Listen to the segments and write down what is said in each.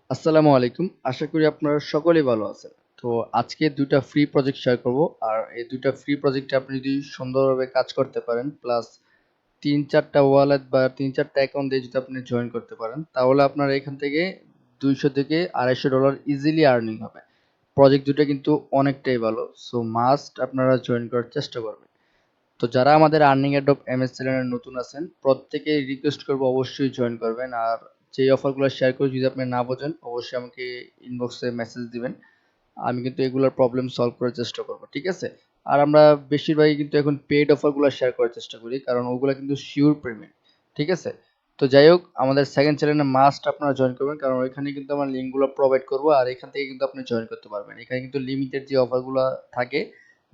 আসসালামু আলাইকুম। আশা করি আপনারা সকলেই ভালো আছেন। তো আজকে ২ টা ফ্রি প্রজেক্ট শেয়ার করব। আর এই ২ টা ফ্রি প্রজেক্টে আপনি যদি সুন্দরভাবে কাজ করতে পারেন, প্লাস ৩-৪ টা ওয়ালেট বা ৩-৪ টা অ্যাকাউন্ট দিয়ে যদি আপনি জয়েন করতে পারেন, তাহলে আপনার এখান থেকে $২০০ থেকে $২৫০ ইজিলি আর্নিং হবে। প্রজেক্ট ২ টা কিন্তু অনেকটাই ভালো। সো মাস্ট আপনারা জয়েন করার চেষ্টা করবেন। তো যারা আমাদের আর্নিং অ্যাডপ এমএস চ্যানেলে নতুন আছেন, প্রত্যেকেই রিকোয়েস্ট করব অবশ্যই জয়েন করবেন। আর যেই অফারগুলো শেয়ার করি যদি আপনি না বোঝেন, অবশ্যই আমাকে ইনবক্সে মেসেজ দিবেন। আমি কিন্তু এগুলোর প্রবলেম সলভ করার চেষ্টা করব। ঠিক আছে? আর আমরা বেশিরভাগই কিন্তু এখন পেইড অফারগুলো শেয়ার করার চেষ্টা করি। কারণ ওগুলা কিন্তু সিওর পেমেন্ট। ঠিক আছে? তো যাই হোক, আমাদের সেকেন্ড চ্যানেলে মাস্ট আপনারা জয়েন করবেন। কারণ ওইখানে কিন্তু আমরা লিঙ্কগুলো প্রোভাইড করব। আর এখান থেকে কিন্তু আপনি জয়েন করতে পারবেন। এখানে কিন্তু লিমিটেড যে অফারগুলো থাকে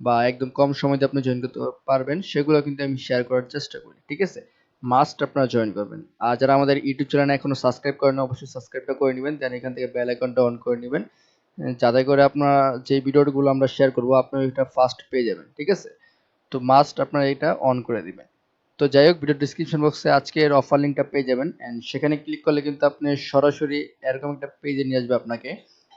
বা একদম কম সময়তে আপনি জয়েন করতে পারবেন, সেগুলো কিন্তু আমি শেয়ার করার চেষ্টা করি। ঠিক আছে? মাস্ট আপনারা জয়েন করবেন। আর যারা আমাদের ইউটিউব চ্যানেলে এখনো সাবস্ক্রাইব করেন, অবশ্যই সাবস্ক্রাইবটা করে নিবেন। দেন এখান থেকে বেল আইকনটা অন করে নিবেন। যাতে করে আপনারা যে ভিডিওগুলো আমরা শেয়ার করব, আপনি এটা ফার্স্ট পেয়ে যাবেন। ঠিক আছে? তো মাস্ট আপনারা এটা অন করে দিবেন। তো যাই হোক, ভিডিও ডিসক্রিপশন বক্সে আজকের অফার লিঙ্কটা পেয়ে যাবেন। অ্যান্ড সেখানে ক্লিক করলে কিন্তু আপনি সরাসরি এরকম একটা পেজে নিয়ে আসবে আপনাকে।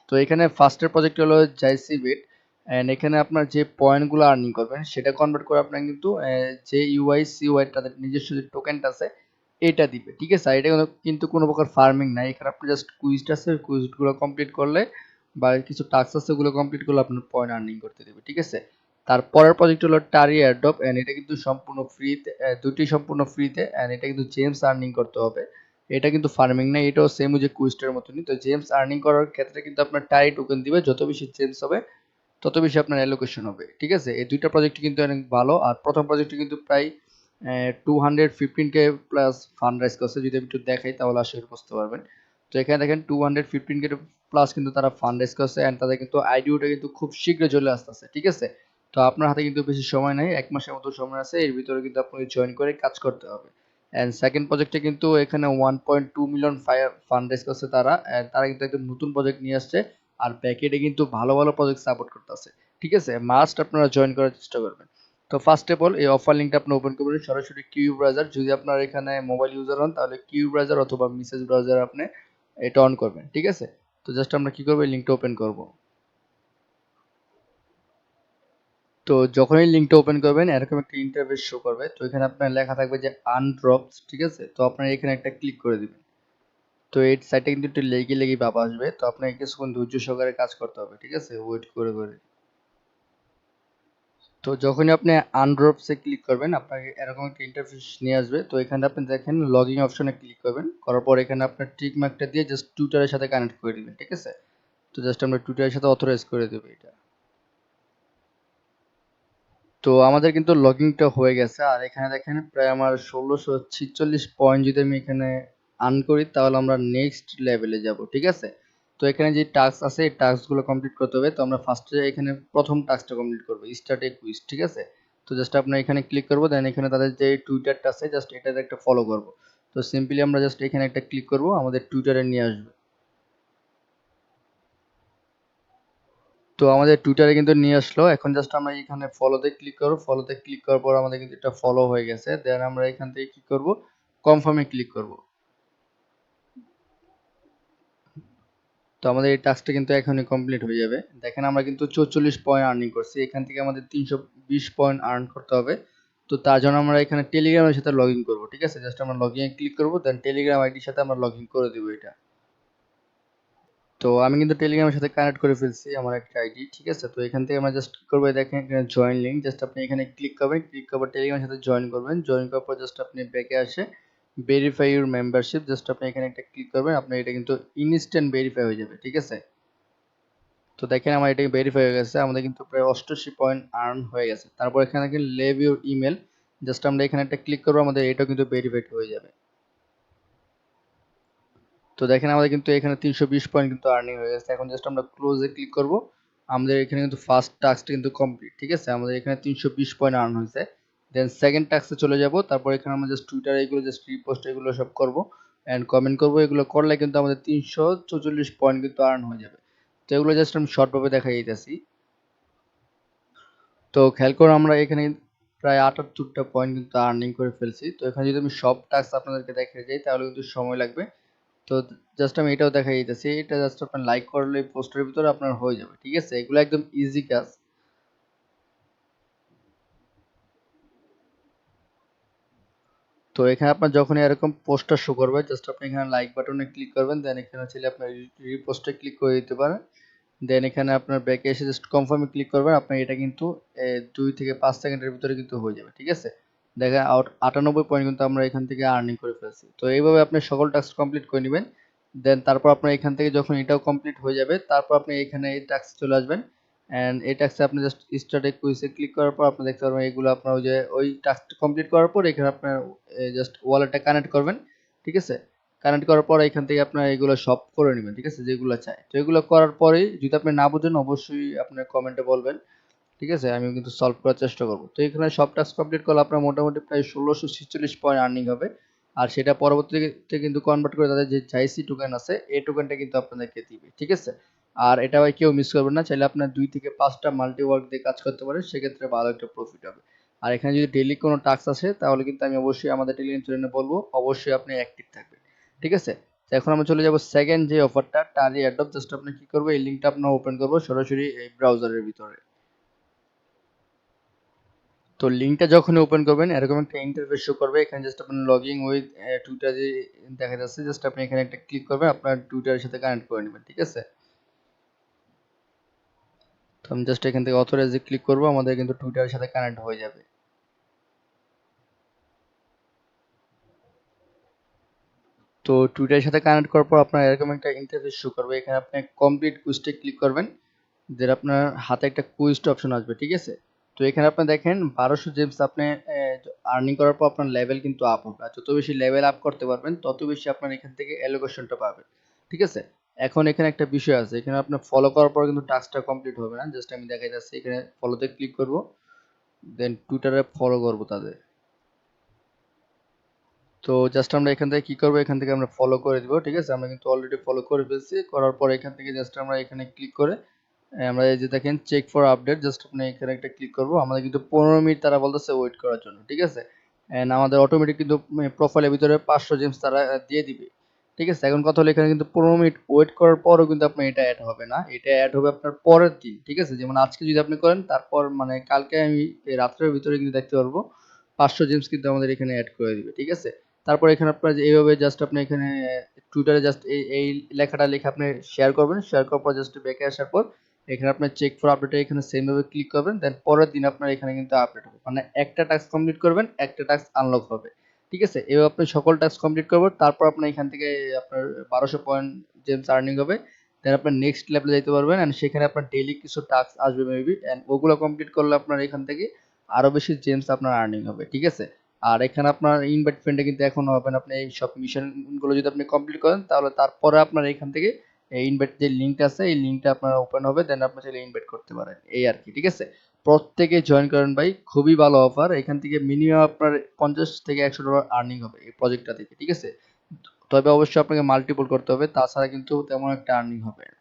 তো এখানে ফার্স্টের প্রজেক্ট হলো জাইসি বিট। অ্যান্ড এখানে আপনার যে পয়েন্টগুলো আর্নিং করবেন সেটা কনভার্ট করে আপনার কিন্তু যে ইউআই সিওয়াই তাদের নিজস্ব যে টোকেনটা আছে এটা দিবে। ঠিক আছে? আর এটা কিন্তু কোনো প্রকার ফার্মিং নাই। এখানে আপনি জাস্ট কুইজ আছে, কুইজগুলো কমপ্লিট করলে বা কিছু টাস্ক আছে ওগুলো কমপ্লিট করলে আপনার পয়েন্ট আর্নিং করতে দেবে। ঠিক আছে? তারপরের প্রজেক্ট হলো টারি এয়ারড্রপ। এন্ড এটা কিন্তু সম্পূর্ণ ফ্রিতে, দুটি সম্পূর্ণ ফ্রিতে। এন্ড এটা কিন্তু জেমস আর্নিং করতে হবে। এটা কিন্তু ফার্মিং না, এটাও সেম ওই যে কুইস্টের মতনই। তো জেমস আর্নিং করার ক্ষেত্রে কিন্তু আপনার টারি টোকেন দিবে, যত বেশি জেমস হবে তত বেশি আপনার অ্যালোকেশন হবে। ঠিক আছে? এই দুইটা প্রজেক্ট কিন্তু অনেক ভালো। আর প্রথম প্রজেক্টে কিন্তু প্রায় 215K প্লাস ফান্ড রাইজ করছে। যদি আমি একটু দেখাই তাহলে আসলে বুঝতে পারবেন। তো এখানে দেখেন 215K প্লাস কিন্তু তারা ফান্ড রাইজ করছে। এন্ড তাদের কিন্তু আইডিওটা কিন্তু খুব শীঘ্রই চলে আসতেছে। ঠিক আছে? তো আপনার হাতে কিন্তু বেশি সময় নাই, ১ মাসের মতো সময় আছে। এর ভিতরে কিন্তু আপনাকে জয়েন করে কাজ করতে হবে। এন্ড সেকেন্ড প্রজেক্টে কিন্তু এখানে 1.2 মিলিয়ন ফান্ড রেজ করছে তারা। এন্ড তারা কিন্তু একদম নতুন প্রজেক্ট নিয়ে আসছে। আর প্যাকেটে কিন্তু ভালো ভালো প্রজেক্ট সাপোর্ট করতেছে। ঠিক আছে? মাস্ট আপনারা জয়েন করার চেষ্টা করবেন। তো ফার্স্ট অফ অল এই অফার লিঙ্কটা আপনি ওপেন করবেন সরাসরি কিউ ব্রাউজার। যদি আপনার এখানে মোবাইল ইউজার হন তাহলে কিউ ব্রাউজার অথবা মেসেজ ব্রাউজার আপনি এটা অন করবেন। ঠিক আছে? তো জাস্ট আমরা কি করব, এই লিঙ্কটা ওপেন করব। তো যখনই লিঙ্কটা ওপেন করবেন এরকম একটা ইন্টারফেস শো করবে। তো এখানে আপনার লেখা থাকবে যে আনড্রপস। ঠিক আছে? তো আপনার এখানে একটা ক্লিক করে দিবেন। তো এই সাইটটা কিন্তু একটু লেগি লেগি ভাব আসবে। তো আপনাকে কিছুক্ষণ ধৈর্য সহকারে কাজ করতে হবে। ঠিক আছে? ওয়েট করে করে। তো যখনই আপনি আনড্রপস এ ক্লিক করবেন আপনাকে এরকম একটা ইন্টারফেস নিয়ে আসবে। তো এখানে আপনি দেখেন লগইন অপশনে ক্লিক করবেন। করার পর এখানে আপনার টিক মার্কটা দিয়ে জাস্ট টুইটারের সাথে কানেক্ট করে দিবেন। ঠিক আছে? তো জাস্ট আমরা টুইটারের সাথে অথরাইজ করে দেব এটা। তো আমাদের কিন্তু লগইনটা হয়ে গেছে। আর এখানে দেখেন প্রায় আমার ১৬৪৬ পয়েন্ট যদি আমি এখানে আর্ন করি তাহলে আমরা নেক্সট লেভেলে যাব। ঠিক আছে? তো এখানে যে টাস্ক আছে এই টাস্কগুলো কমপ্লিট করতে হবে। তো আমরা ফার্স্টে এখানে প্রথম টাস্কটা কমপ্লিট করব। স্টার্ট এ কুইজ। ঠিক আছে? তো জাস্ট আমরা এখানে ক্লিক করব। দেন এখানে তাদের যে টুইটারটা আছে জাস্ট এটাতে একটা ফলো করব। তো সিম্পলি আমরা জাস্ট এখানে একটা ক্লিক করব, আমাদের টুইটারে নিয়ে আসবে। তো আমাদের টুইটারে কিন্তু নিয়ে আসলো। এখন জাস্ট আমরা এখানে ফলোতে ক্লিক করব। ফলোতে ক্লিক করার পর আমাদের কিন্তু এটা ফলো হয়ে গেছে। দেন আমরা এখান থেকে কি করব? কনফার্মে ক্লিক করব। তো আমাদের এই টাস্কটা কিন্তু এখনই কমপ্লিট হয়ে যাবে। দেখেন আমরা কিন্তু 44 পয়েন্ট আর্নিং করছি। এখান থেকে আমাদের 320 পয়েন্ট আর্ন করতে হবে। তো তার জন্য আমরা এখানে টেলিগ্রামের সাথে লগইন করব। ঠিক আছে? জাস্ট আমরা লগইন এ ক্লিক করব। দেন টেলিগ্রাম আইডির সাথে আমরা লগইন করে দিব এটা। তো আমি কিন্তু টেলিগ্রামের সাথে কানেক্ট করে ফেলছি আমার একটা আইডি। ঠিক আছে? তো এখান থেকে আমরা জাস্ট কি করব, দেখেন এখানে জয়েন লিংক। জাস্ট আপনি এখানে ক্লিক করবেন। ক্লিক করার পর টেলিগ্রামের সাথে জয়েন করবেন। জয়েন করার পর জাস্ট আপনি ব্যাকে আসে ভেরিফাই ইউর মেম্বারশিপ জাস্ট আপনি এখানে একটা ক্লিক করবেন। আপনার এটা কিন্তু ইনস্ট্যান্ট ভেরিফাই হয়ে যাবে। ঠিক আছে? তো দেখেন আমার এটা ভেরিফাই হয়ে গেছে। আমাদের কিন্তু প্রায় 88 পয়েন্ট আর্ন হয়ে গেছে। তারপর এখানে দেখেন লিভ ইউর ইমেল। জাস্ট আমরা এখানে একটা ক্লিক করব, আমাদের এটাও কিন্তু ভেরিফাইড হয়ে যাবে। তো দেখেন আমাদের কিন্তু এখানে 320 পয়েন্ট কিন্তু আর্নিং হয়ে গেছে। এখন জাস্ট আমরা ক্লোজ এ ক্লিক করব। আমাদের এখানে কিন্তু ফার্স্ট টাস্কটা কিন্তু কমপ্লিট। ঠিক আছে? আমাদের এখানে 320 পয়েন্ট আর্ন হয়েছে। দেন সেকেন্ড টাস্কে চলে যাব। তারপর এখানে আমরা জাস্ট টুইটার এগুলো জাস্ট রিপোস্ট এগুলো সব করব এন্ড কমেন্ট করব। এগুলো করলে কিন্তু আমাদের 344 পয়েন্ট কিন্তু আর্ন হয়ে যাবে। তো এগুলো জাস্ট আমি শর্ট ভাবে দেখাই দিতেছি। তো খেয়াল করো আমরা এখানে প্রায় ৭৮টা পয়েন্ট কিন্তু আর্নিং করে ফেলছি। তো এখানে যদি আমি সব টাস্ক আপনাদেরকে দেখাতে যাই তাহলে কিন্তু সময় লাগবে। তো জাস্ট আমি এটাও দেখাই দিতেছি, এটা জাস্ট আপনার লাইক করলে পোস্টের ভিতরে আপনার হয়ে যাবে, ঠিক আছে? এগুলো একদম ইজি কাজ। তো এখানে আপনার যখন এরকম পোস্টার শো করবে, জাস্ট আপনি এখানে লাইক বাটনে ক্লিক করবেন, দেন এখানে চাইলে আপনার রিপোস্টে ক্লিক করে দিতে পারেন। দেন এখানে আপনার ব্যাকে এসে জাস্ট কনফার্মে ক্লিক করবেন, আপনার এটা কিন্তু 2 থেকে 5 সেকেন্ডের ভিতরে কিন্তু হয়ে যাবে, ঠিক আছে? দেখেন 98 পয়েন্ট কিন্তু আমরা এখান থেকে আর্নিং করে ফেলছি। তো এইভাবে আপনি সকল টাস্ক কমপ্লিট করে নেবেন। দেন তারপর আপনার এখান থেকে যখন এটাও কমপ্লিট হয়ে যাবে, তারপর আপনি এখানে এই টাস্ক চলে আসবেন। অ্যান্ড এই টাস্কে আপনি জাস্ট স্টার্ট এ কুইজে ক্লিক করার পর আপনি দেখতে পারবেন এগুলো আপনার ওই যে ওই টাস্ক কমপ্লিট করার পর এখানে আপনার জাস্ট ওয়ালেটটা কানেক্ট করবেন, ঠিক আছে? কানেক্ট করার পর এখান থেকে আপনার এগুলো সব করে নেবেন, ঠিক আছে? যেগুলো চাই। তো এগুলো করার পরেই যদি আপনি না বুঝেন অবশ্যই আপনার কমেন্টে বলবেন, ঠিক আছে? আমি কিন্তু সলভ করার চেষ্টা করব। তো এখানে সব টাস্ক কমপ্লিট করলে আপনার মোটামুটি প্রায় ১৬৪৬ পয়েন্ট আর্নিং হবে। আর সেটা পরবর্তীতে কিন্তু কনভার্ট করে তাদের যে জাইসি টোকেন আছে, এই টোকেনটা কিন্তু আপনাদেরকে দিবে, ঠিক আছে? আর এটা ভাই কেউ মিস করবেন না। চাইলে আপনার ২ থেকে ৫ টা মাল্টি ওয়ার্ক দিয়ে কাজ করতে পারেন। সেক্ষেত্রে ভালো একটা প্রফিট হবে। আর এখানে যদি ডেইলি কোনো টাস্ক আসে তাহলে কিন্তু আমি অবশ্যই আমাদের টেলিগ্রাম চ্যানেলে বলব। অবশ্যই আপনি অ্যাক্টিভ থাকবেন। ঠিক আছে? তো এখন আমরা চলে যাব সেকেন্ড যে অফারটা টারি অ্যাডপ। জাস্ট আপনি কি করবেন, এই লিংকটা আপনার ওপেন করব সরাসরি এই ব্রাউজারের ভিতরে। তো লিংকটা যখনই ওপেন করবেন এরকম একটা ইন্টারফেস শো করবে। এখানে জাস্ট আপনার লগইন উইথ টুইটার যে দেখা যাচ্ছে, জাস্ট আপনি এখানে একটা ক্লিক করবেন, আপনার টুইটারের সাথে কানেক্ট করে নেবেন, ঠিক আছে? তো আমি জাস্ট এখান থেকে অথরাইজে ক্লিক করব, আমাদের কিন্তু টুইটারের সাথে কানেক্ট হয়ে যাবে। তো টুইটারের সাথে কানেক্ট করার পর আপনার এরকম একটা ইন্টারফেস শো করবে। এখানে আপনি কমপ্লিট কুইজটা ক্লিক করবেন। দেন আপনার হাতে একটা কুইজড অপশন আসবে, ঠিক আছে? তো এখানে আপনি দেখেন ১২০০ জেমস আপনি আর্নিং করার পর আপনার লেভেল কিন্তু আপ হবে। আর যত বেশি লেভেল আপ করতে পারবেন তত বেশি আপনার এখান থেকে অ্যালোকেশনটা পাবেন, ঠিক আছে? এখন এখানে একটা বিষয় আছে, এখানে আপনার ফলো করার পর কিন্তু টাস্কটা কমপ্লিট হবে না। জাস্ট আমি দেখাই যাচ্ছি, এখানে ফলোতে ক্লিক করব, দেন টুইটারে ফলো করব তাদের। তো জাস্ট আমরা এখান থেকে কি করব, এখান থেকে আমরা ফলো করে দিব, ঠিক আছে? আমরা কিন্তু অলরেডি ফলো করে ফেলছি। করার পর এখান থেকে জাস্ট আমরা এখানে ক্লিক করে আমরা এই যে দেখেন চেক ফর আপডেট, জাস্ট আপনি এখানে একটা ক্লিক করব। আমাদের কিন্তু 15 মিনিট তারা বলতেছে ওয়েট করার জন্য, ঠিক আছে? এন্ড আমাদের অটোমেটিক কিন্তু প্রোফাইলের ভিতরে 500 জেমস তারা দিয়ে দিবে, ঠিক আছে? এখন কথা হলো এখানে কিন্তু 15 মিনিট ওয়েট করার পরও কিন্তু আপনার এটা অ্যাড হবে না। এটা অ্যাড হবে আপনার পরের দিন, ঠিক আছে? যেমন আজকে যদি আপনি করেন তারপর মানে কালকে আমি এই রাত্রের ভিতরে কিন্তু দেখতে পারবো 500 জেমস কিন্তু আমাদের এখানে অ্যাড করে দিবে, ঠিক আছে? তারপর এখানে আপনার যে এইভাবে জাস্ট আপনি এখানে টুইটারে জাস্ট এই লেখাটা লিখে আপনি শেয়ার করবেন। শেয়ার করার পর জাস্ট ব্যাকে আসার পর এখানে আপনার চেক ফর আপডেট এখানে সেম ভাবে ক্লিক করবেন। দেন পরের দিন আপনার এখানে কিন্তু আপডেট হবে। মানে একটা টাস্ক কমপ্লিট করবেন, একটা টাস্ক আনলক হবে। ঠিক আছে? এভাবে আপনি সকল টাস্ক কমপ্লিট করবেন। তারপর আপনার এখান থেকে আপনার 1200 পয়েন্ট জেমস আর্নিং হবে। দেন আপনার নেক্সট লেভেলে যাইতে পারবেন এন্ড সেখানে আপনার ডেইলি কিছু টাস্ক আসবে মেবি এন্ড ওগুলো কমপ্লিট করলে আপনার এখান থেকে আরো বেশি জেমস আপনার আর্নিং হবে। ঠিক আছে? আর এখানে আপনার ইনভাইট ফ্রেন্ডে কিন্তু এখনো হবে না। আপনি এই সব মিশন গুলো যদি আপনি কমপ্লিট করেন তাহলে তারপরে আপনার এখান থেকে এই ইনভাইট যে লিঙ্কটা আছে এই লিঙ্কটা আপনার ওপেন হবে, দেন আপনি চাইলে ইনভাইট করতে পারেন। এই আর কি, ঠিক আছে? প্রত্যেকে জয়েন করেন ভাই, খুবই ভালো অফার। এখান থেকে মিনিমাম আপনার 50 থেকে $100 আর্নিং হবে এই প্রজেক্টটা থেকে, ঠিক আছে? তবে অবশ্যই আপনাকে মাল্টিপল করতে হবে, তাছাড়া কিন্তু তেমন একটা আর্নিং হবে না।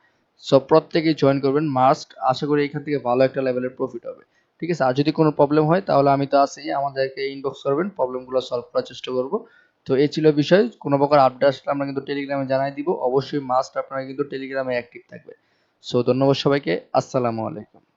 সো প্রত্যেকেই জয়েন করবেন মাস্ট। আশা করি এখান থেকে ভালো একটা লেভেলের প্রফিট হবে। ঠিক আছে? আর যদি কোনো প্রবলেম হয় তাহলে আমি তো আছি, আমাদেরকে ইনবক্স করবেন, প্রবলেমগুলো সলভ করার চেষ্টা করব। তো এই ছিল বিষয়। কোনো প্রকার আপডেট আসলে আমরা কিন্তু টেলিগ্রামে জানাই দিব। অবশ্যই মাস্ট আপনারা কিন্তু টেলিগ্রামে অ্যাক্টিভ থাকবেন। সো ধন্যবাদ সবাইকে। আসসালামু আলাইকুম।